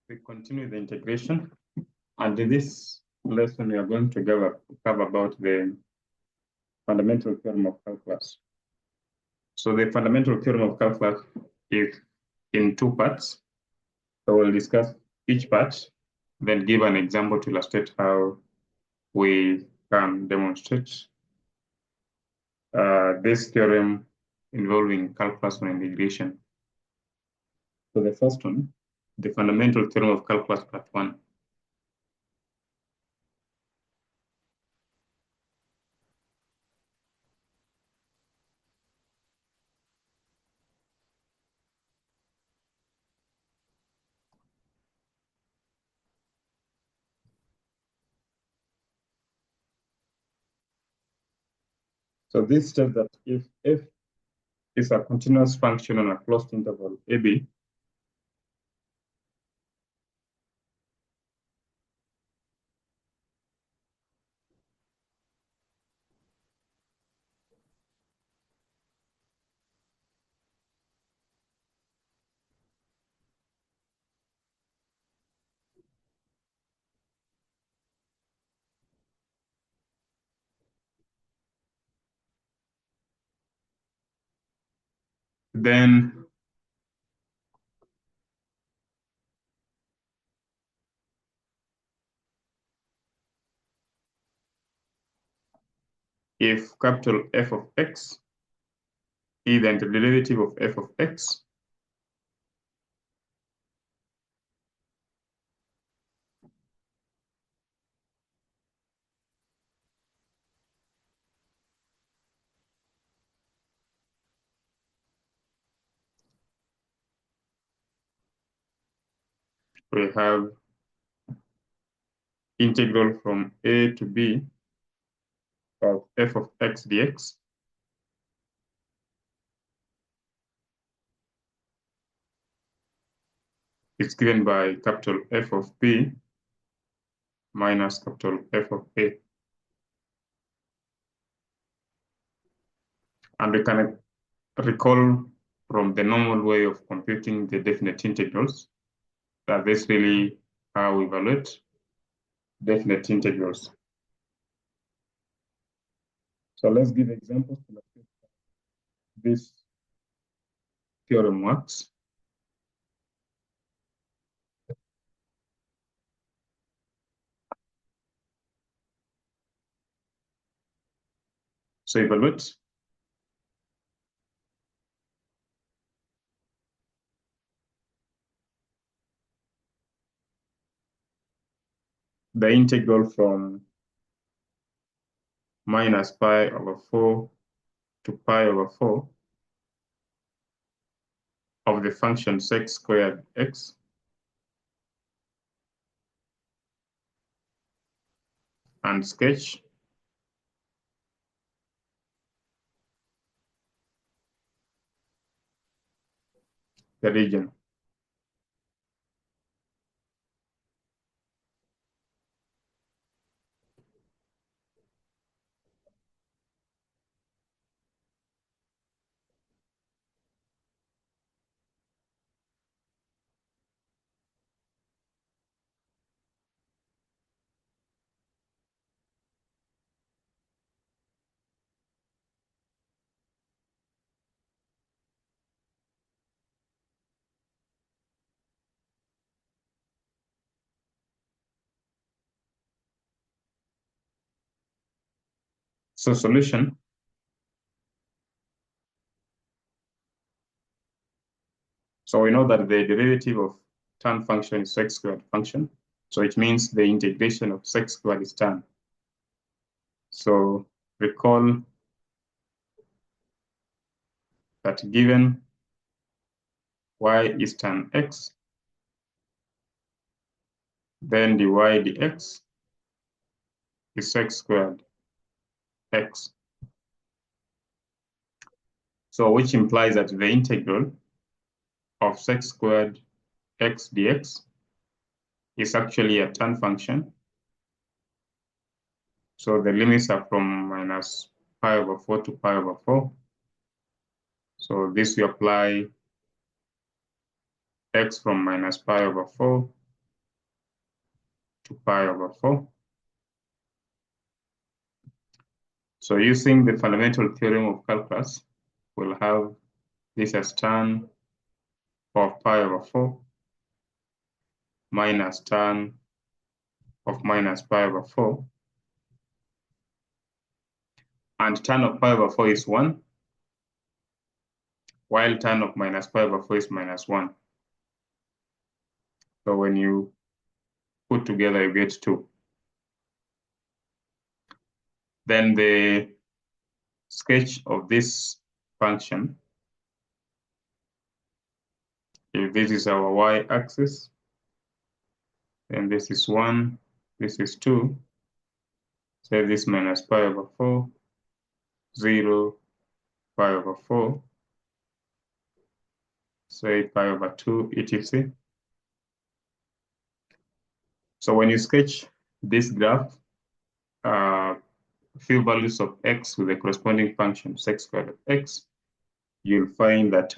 We continue the integration, and in this lesson we are going to cover about the fundamental theorem of calculus. So the fundamental theorem of calculus is in two parts. So we'll discuss each part, then give an example to illustrate how we can demonstrate this theorem involving calculus on integration. So the first one, the fundamental theorem of calculus part 1. So this states that if f is a continuous function on a closed interval AB, then if capital F of x is the antiderivative of f of x, we have integral from a to b of f of x dx is given by capital F of b minus capital F of a. And we can recall from the normal way of computing the definite integrals that this really how we evaluate definite integrals. So let's give examples to illustrate this theorem works. So evaluate the integral from minus pi over 4 to pi over 4 of the function sec squared x and sketch the region. So solution. So we know that the derivative of tan function is sec squared function. So it means the integration of sec squared is tan. So recall that given y is tan x, then dy dx is sec squared x. So which implies that the integral of sec squared x dx is actually a tan function. So the limits are from minus pi over 4 to pi over 4. So this we apply x from minus pi over 4 to pi over 4. So using the fundamental theorem of calculus, we'll have this as tan of pi over 4 minus tan of minus pi over 4. And tan of pi over 4 is 1, while tan of minus pi over 4 is minus 1. So when you put together, you get 2. Then the sketch of this function, if this is our y-axis, then this is 1, this is 2. Say this minus pi over 4, 0, pi over 4, say pi over 2, etc. So when you sketch this graph, few values of x with the corresponding function sec squared of x, you'll find that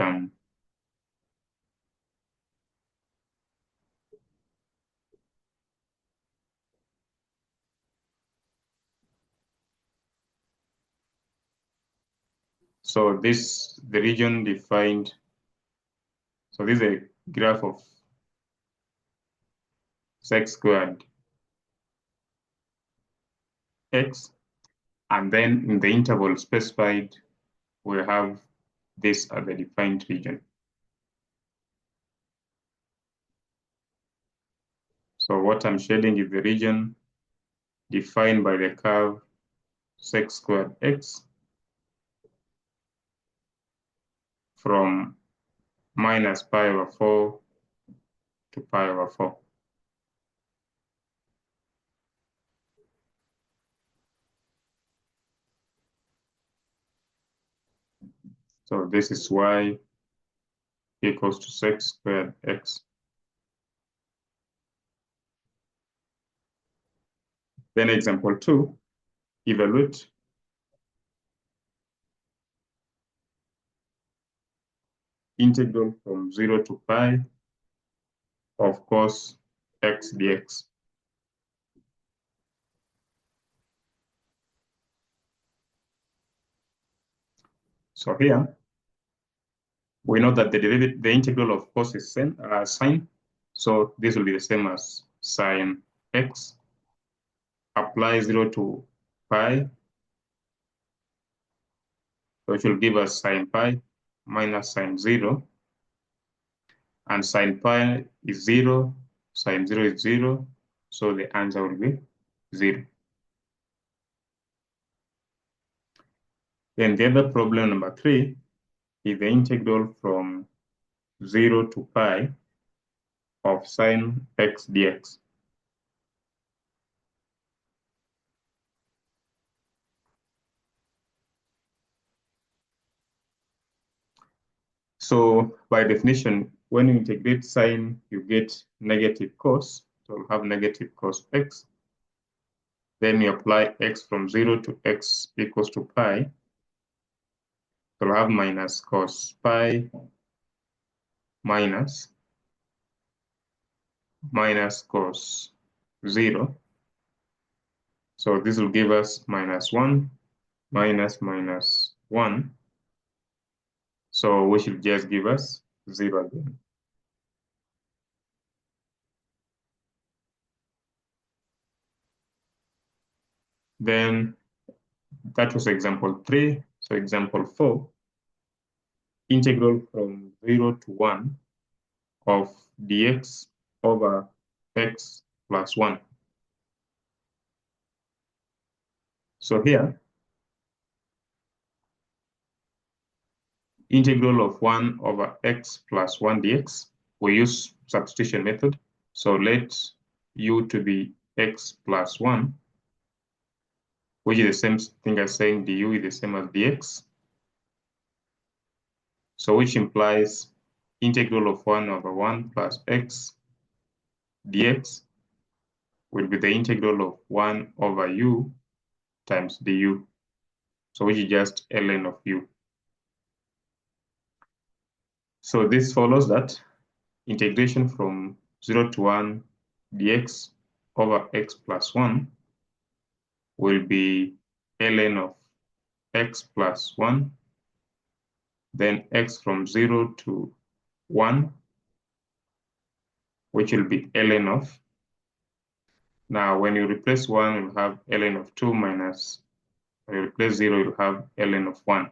so this, the region defined, so this is a graph of sec squared x, and then in the interval specified, we have this as the defined region. So what I'm shading is the region defined by the curve sec squared x from minus pi over 4 to pi over 4. So this is y equals to sec squared x. Then example 2, evaluate integral from 0 to pi of cos x dx. So here, we know that the integral of cos is sine. So this will be the same as sine x. Apply 0 to pi. So it will give us sine pi minus sine 0. And sine pi is 0, sine 0 is 0. So the answer will be 0. Then the other problem, number 3, is the integral from 0 to pi of sine x dx. So by definition, when you integrate sine, you get negative cos. So you have negative cos x. Then you apply x from 0 to x equals to pi. So you have minus cos pi minus cos 0. So this will give us minus 1 minus 1. So we should just give us 0 again. Then that was example 3. So example 4, integral from 0 to 1 of dx over x plus 1. So here, integral of 1 over x plus 1 dx, we use substitution method. So let u to be x plus 1, which is the same thing as saying du is the same as dx. So which implies integral of 1 over 1 plus x dx will be the integral of 1 over u times du. So which is just ln of u. So this follows that integration from 0 to 1 dx over x plus 1 will be ln of x plus 1, then x from 0 to 1, which will be ln of. Now, when you replace 1, you'll have ln of 2 minus, when you replace 0, you'll have ln of 1.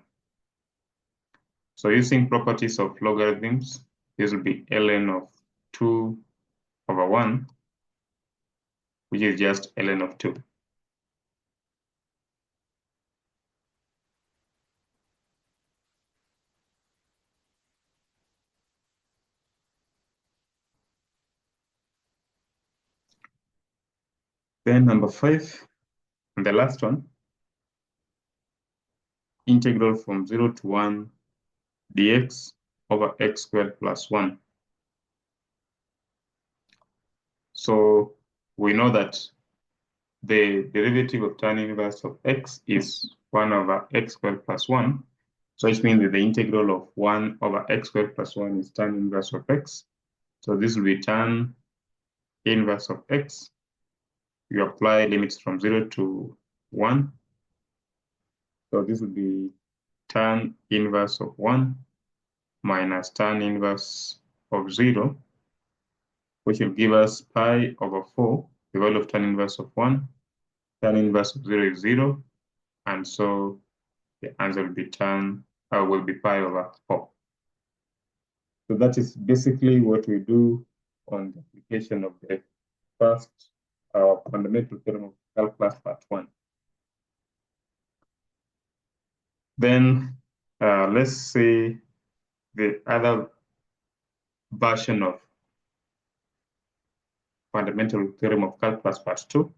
So using properties of logarithms, this will be ln of 2 over 1, which is just ln of 2. Then number 5, and the last one, integral from 0 to 1 dx over x squared plus 1. So we know that the derivative of tan inverse of x is 1 over x squared plus 1. So it means that the integral of 1 over x squared plus 1 is tan inverse of x. So this will be tan inverse of x. You apply limits from 0 to 1. So this will be tan inverse of 1 minus tan inverse of 0, which will give us pi over 4, the value of tan inverse of 1. Tan inverse of 0 is 0, and so the answer will be pi over 4. So that is basically what we do on the application of the first fundamental theorem of calculus part 1. Then let's see the other version of fundamental theorem of calculus part 2.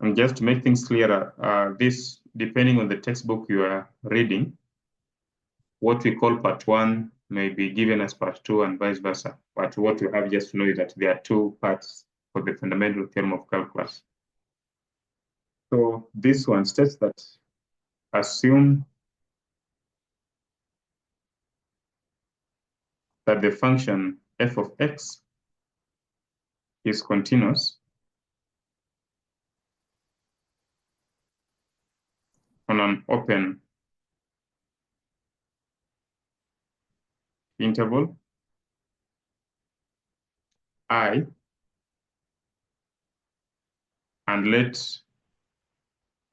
And just to make things clearer, this, depending on the textbook you are reading, what we call part 1 may be given as part 2 and vice versa. But what you have just to know is that there are 2 parts for the fundamental theorem of calculus. So this one states that assume that the function f of x is continuous on an open interval I, and let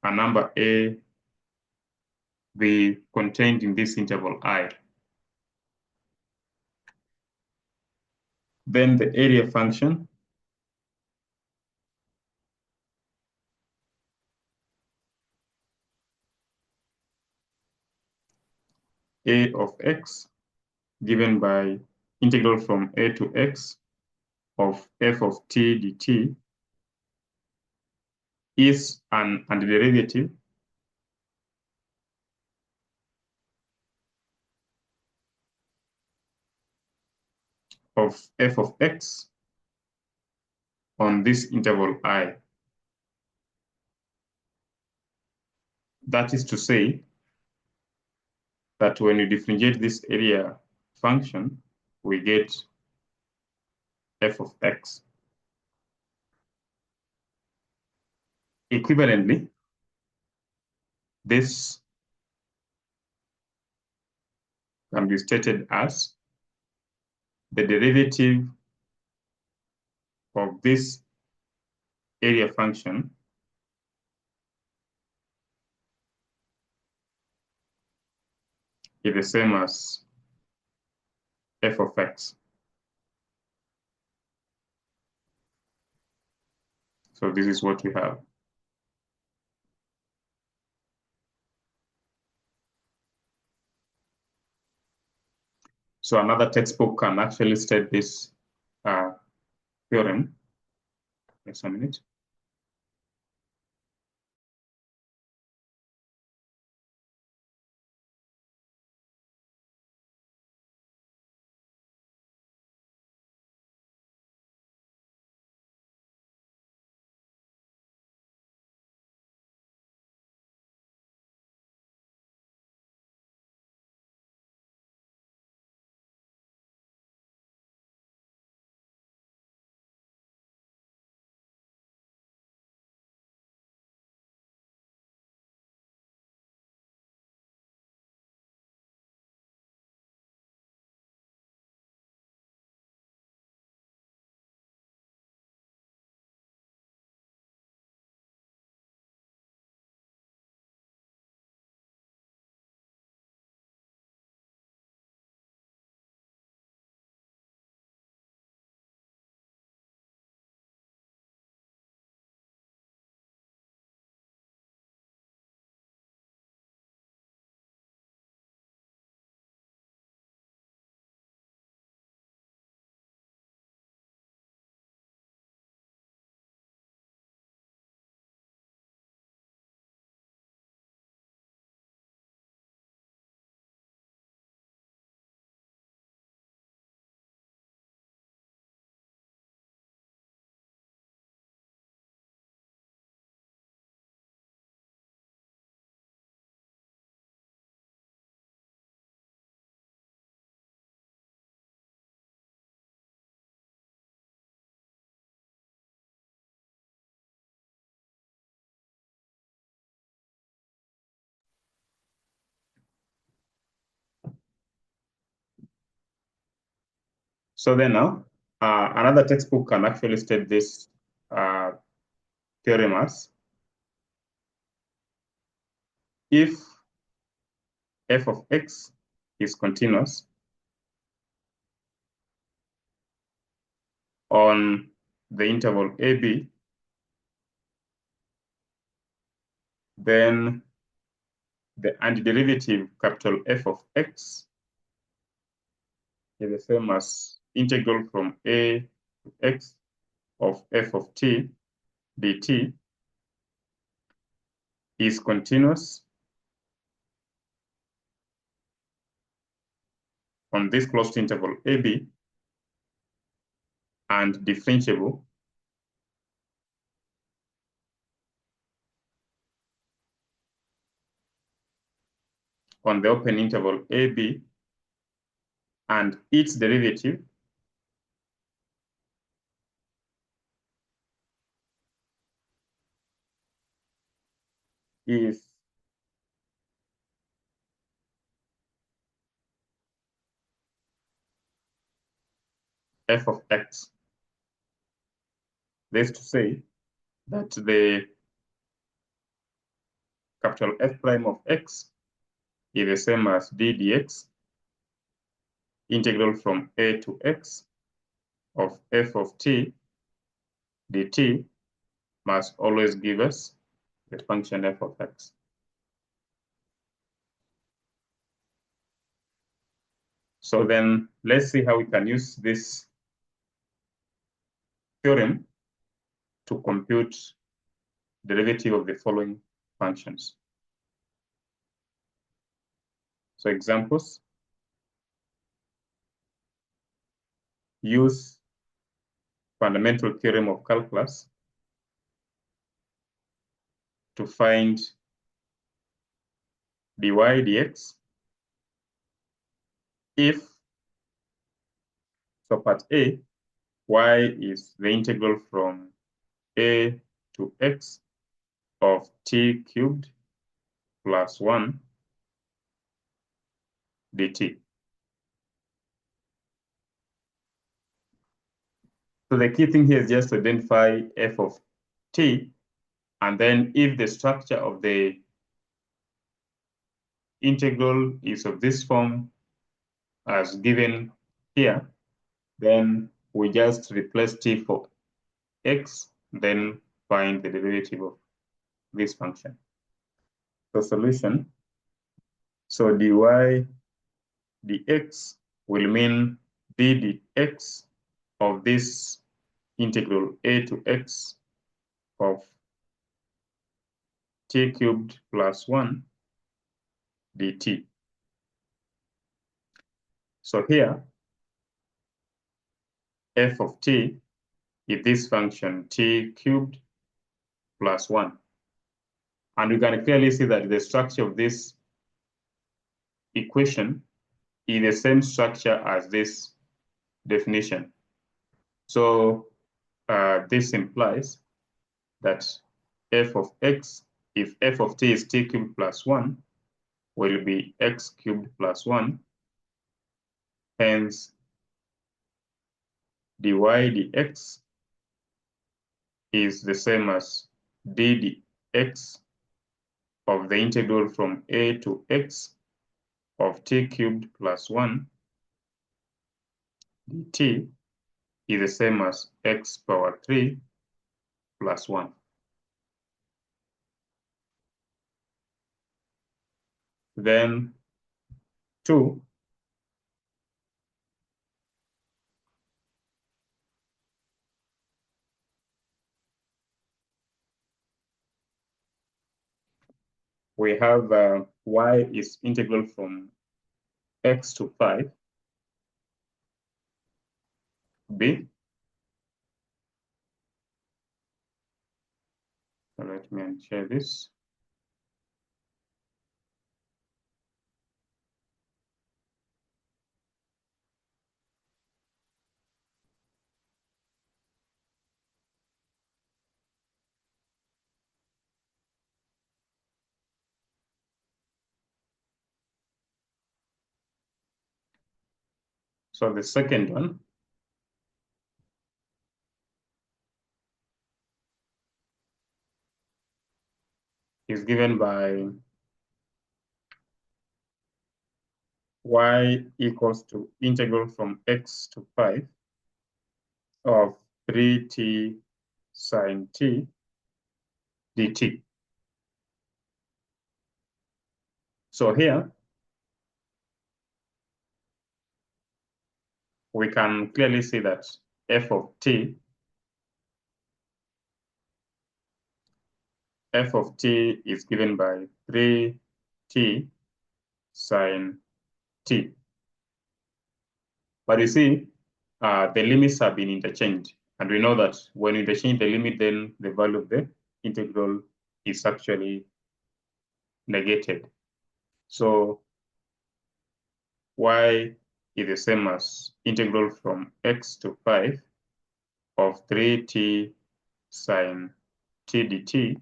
a number a be contained in this interval I. Then the area function a of x given by integral from a to x of f of t dt is an antiderivative of f of x on this interval I. That is to say that when you differentiate this area function, we get f of x. Equivalently, this can be stated as the derivative of this area function is the same as f of x. So this is what we have. So another textbook can actually state this theorem. Just a minute. So then now, another textbook can actually state this theorem as if f of x is continuous on the interval AB, then the antiderivative capital F of x is the same as integral from a to x of f of t dt is continuous on this closed interval AB and differentiable on the open interval AB, and its derivative is f of x. This is to say that the capital F prime of x is the same as d dx integral from a to x of f of t dt must always give us the function f of x. So then let's see how we can use this theorem to compute derivative of the following functions. So examples: use fundamental theorem of calculus to find dy dx if, so part A, y is the integral from a to x of t cubed plus 1 dt. So the key thing here is just to identify f of t, and then if the structure of the integral is of this form as given here, then we just replace t for x, then find the derivative of this function. So solution, so dy dx will mean d dx of this integral a to x of t cubed plus 1 dt. So here, f of t is this function t cubed plus 1. And you can clearly see that the structure of this equation is the same structure as this definition. So this implies that f of x, if f of t is t cubed plus 1, will be x cubed plus 1. Hence, dy dx is the same as d dx of the integral from a to x of t cubed plus 1 dt is the same as x power 3 plus 1. Then 2, we have y is integral from x to 5 b. So let me share this. So the second one, is given by y equals to integral from x to 5 of 3t sine t dt. So here, we can clearly see that f of t is given by 3t sine t. But you see, the limits have been interchanged. And we know that when you interchange the limit, then the value of the integral is actually negated. So y is the same as integral from x to 5 of 3t sine t dt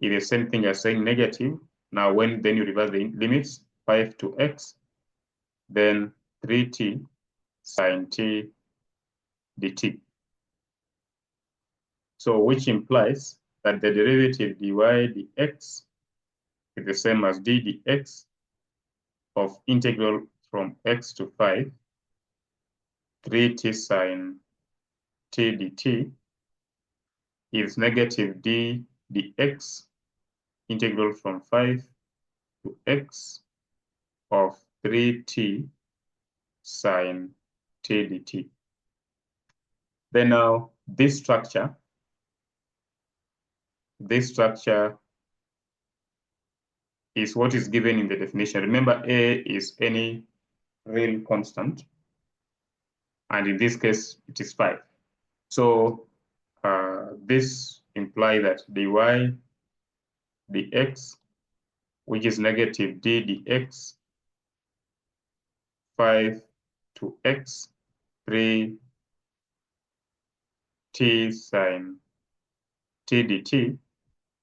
is the same thing as saying negative. Now, when then you reverse the limits, 5 to x, then 3t sine t dt. So which implies that the derivative dy dx is the same as d dx of integral from x to 5, 3t sine t dt is negative d dx integral from 5 to x of 3t sine t dt. Then now this structure is what is given in the definition. Remember, a is any real constant, and in this case, it is 5. So this implies that dy dx, which is negative d dx, 5 to x, 3 t sine t dt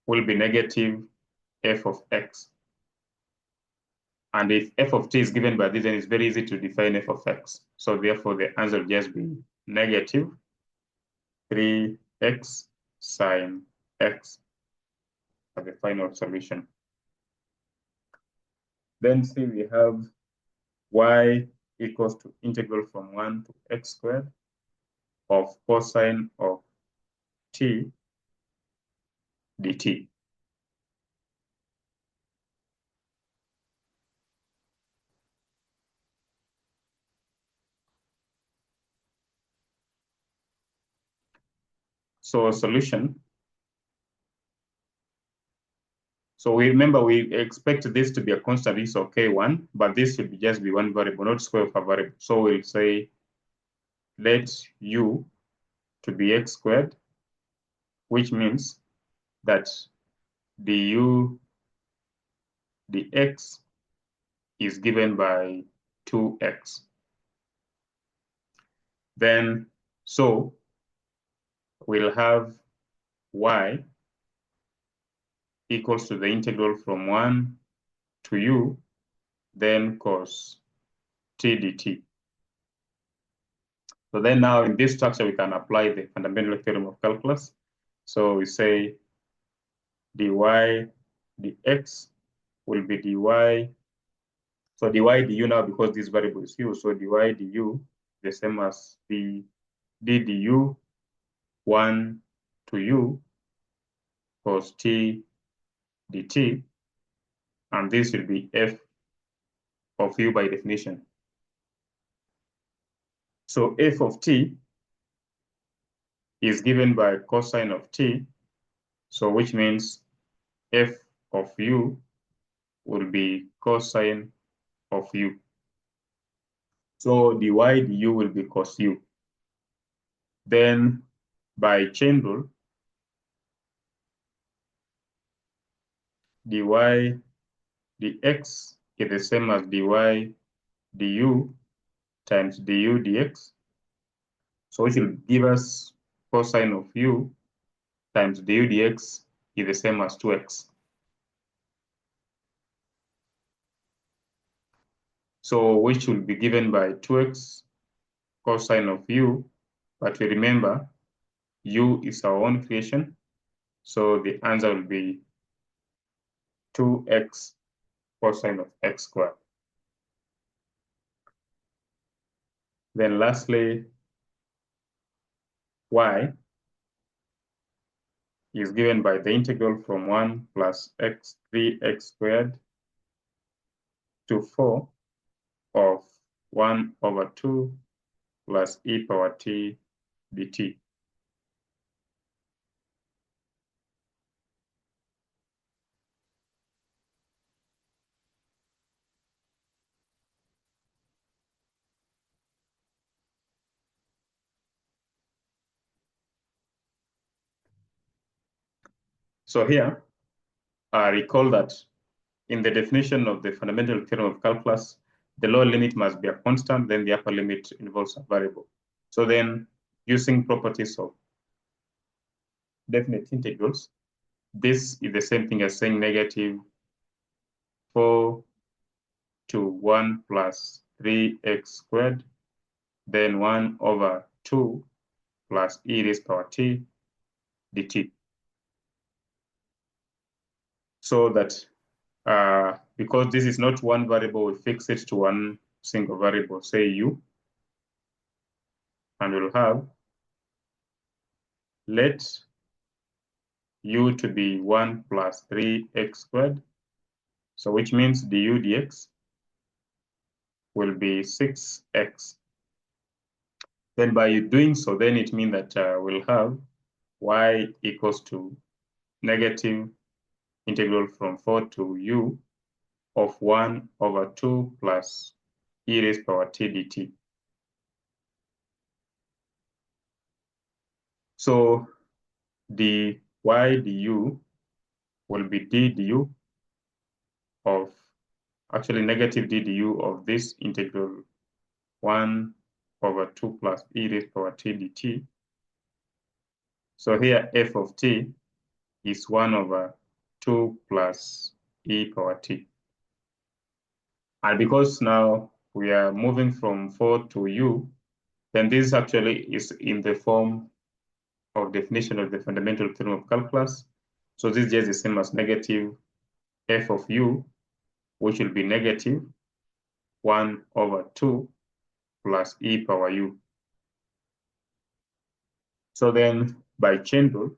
will be negative f of x. And if f of t is given by this, then it's very easy to define f of x. So therefore, the answer will just be negative 3x sine x as the final solution. Then see, we have y equals to integral from 1 to x squared of cosine of t dt. So solution. So we remember we expect this to be a constant, is okay, 1, but this should just be one variable, not square of a variable. So we'll say let u to be x squared, which means that du dx is given by 2x. Then, so we'll have y equals to the integral from 1 to u, then cos t dt. So then now in this structure, we can apply the fundamental theorem of calculus. So we say dy dx will be dy. So dy du now, because this variable is u, so dy du the same as the d du 1 to u cos t dt, and this will be f of u by definition. So f of t is given by cosine of t, so which means f of u will be cosine of u. So dy du will be cos u. Then by chain rule, dy dx is the same as dy du times du dx. So it will give us cosine of u times du dx is the same as 2x. So which will be given by 2x cosine of u, but we remember u is our own creation. So the answer will be 2x cosine of x squared. Then lastly, y is given by the integral from 1 plus 3x squared to 4 of 1 over 2 plus e power t dt. So here, recall that in the definition of the fundamental theorem of calculus, the lower limit must be a constant, then the upper limit involves a variable. So then, using properties of definite integrals, this is the same thing as saying negative 4 to 1 plus 3x squared, then 1 over 2 plus e raised to power t dt. So that because this is not one variable, we fix it to one single variable, say u, and we'll have let u to be 1 plus 3x squared, so which means du dx will be 6x. Then by doing so, then it means that we'll have y equals to negative integral from 4 to u of 1 over 2 plus e raised to power t dt. So dy du will be d du of, actually negative d du of this integral 1 over 2 plus e raised to power t dt. So here f of t is 1 over 2 plus e power t. And because now we are moving from 4 to u, then this actually is in the form of definition of the fundamental theorem of calculus. So this is just the same as negative f of u, which will be negative 1 over 2 plus e power u. So then by chain rule,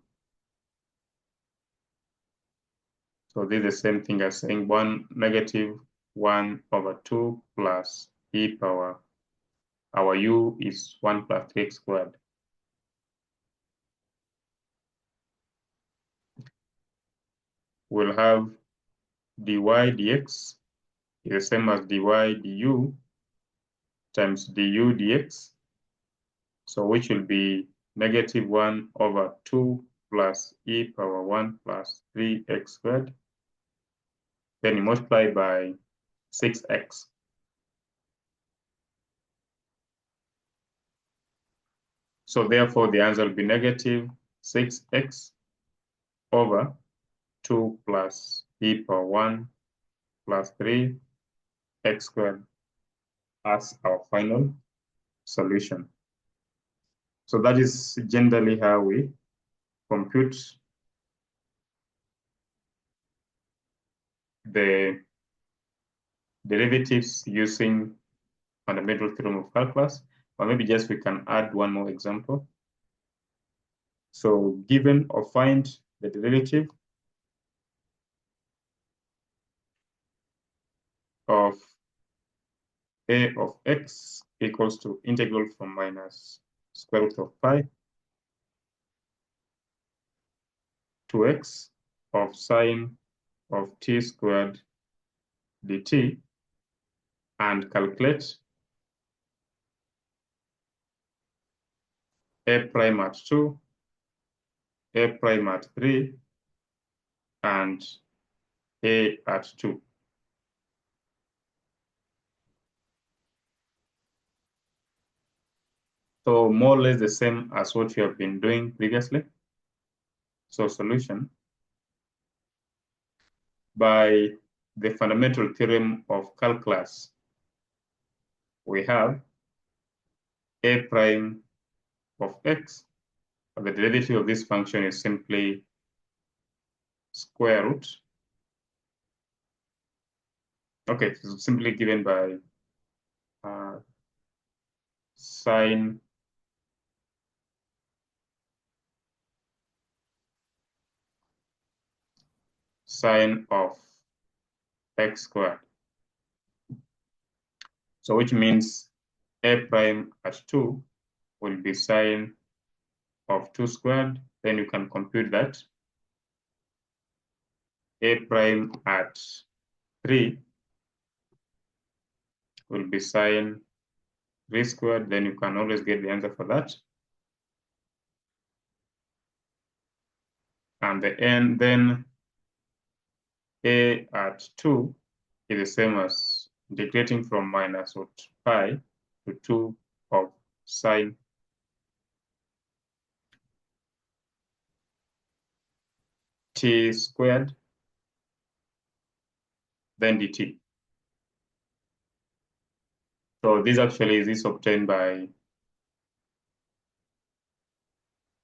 so this is the same thing as saying negative 1 over 2 plus e power, our u is 1 plus 3x squared. We'll have dy dx is the same as dy du times du dx, so which will be negative 1 over 2 plus e power 1 plus 3x squared. Then you multiply by 6x. So therefore, the answer will be negative 6x over 2 plus e power 1 plus 3x squared as our final solution. So that is generally how we compute the derivatives using fundamental theorem of calculus. Or maybe just we can add one more example. So given or find the derivative of a of x equals to integral from minus square root of pi to x of sine of t squared dt, and calculate a prime at 2, a prime at 3, and a at 2. So more or less the same as what you have been doing previously. So solution, by the fundamental theorem of calculus, we have a prime of x, the derivative of this function is simply square root Okay, it's simply given by sine of x squared. So which means a prime at 2 will be sine of 2 squared. Then you can compute that. A prime at 3 will be sine 3 squared. Then you can always get the answer for that. And the n, then a at 2 is the same as integrating from minus pi to 2 of sine t squared, then dt. So this actually is obtained by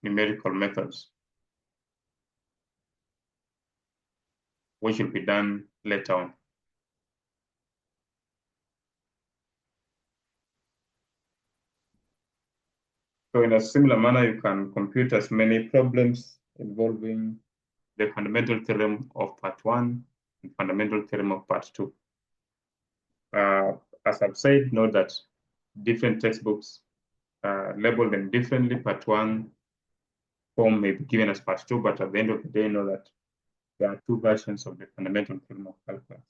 numerical methods, which will be done later on. So in a similar manner, you can compute as many problems involving the fundamental theorem of part 1 and fundamental theorem of part 2. As I've said, note that different textbooks label them differently. Part 1 form may be given as part 2, but at the end of the day, know that there are 2 versions of the fundamental theorem of calculus.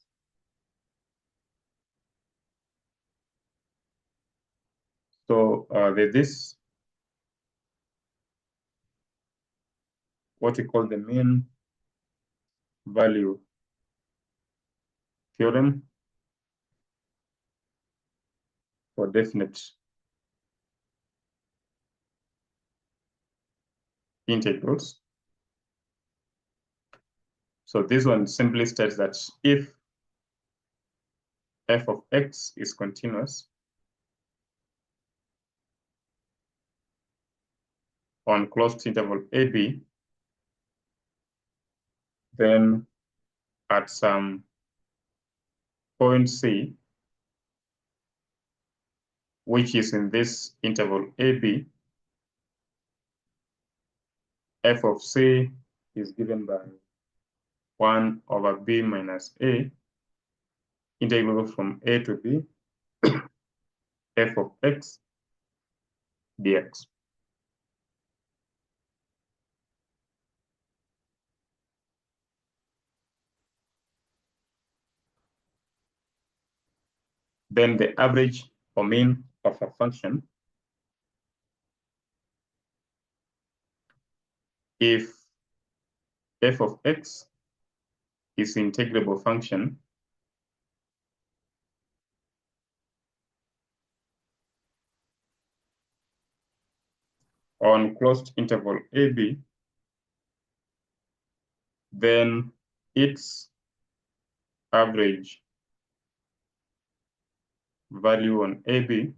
So there's this, what we call the mean value theorem for definite integrals. So this one simply states that if f of x is continuous on closed interval AB, then at some point C, which is in this interval AB, f of C is given by 1 over b minus a, integral from a to b, f of x dx. Then the average or mean of a function, if f of x is an integrable function, on closed interval AB, then its average value on AB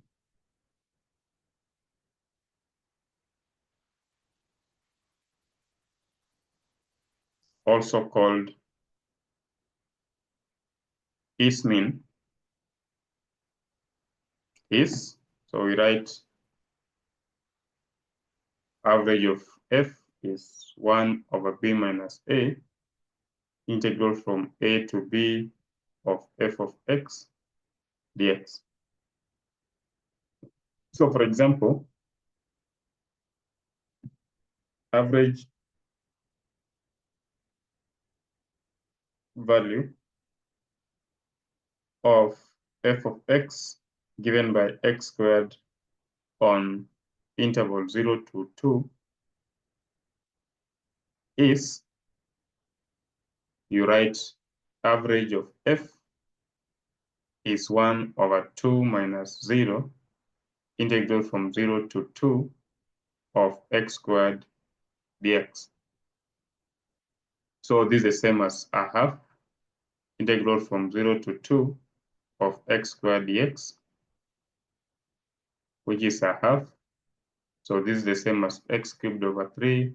also called is mean is, so we write average of f is 1 over b minus a, integral from a to b of f of x dx. So for example, average value of f of x given by x squared on interval 0 to 2 is, you write average of f is 1 over 2 minus 0, integral from 0 to 2 of x squared dx. So this is the same as a half, integral from 0 to 2 of x squared dx, which is a half. So this is the same as x cubed over 3,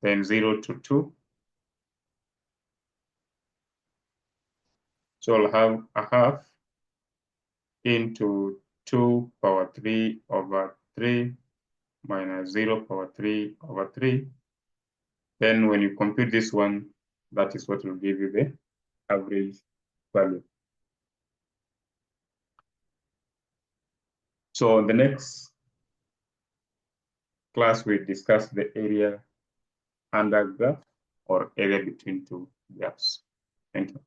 then 0 to 2. So I'll have a half into 2 power 3 over 3 minus 0 power 3 over 3. Then when you compute this one, that is what will give you the average value. So in the next class, we discuss the area under graph or area between two graphs. Thank you.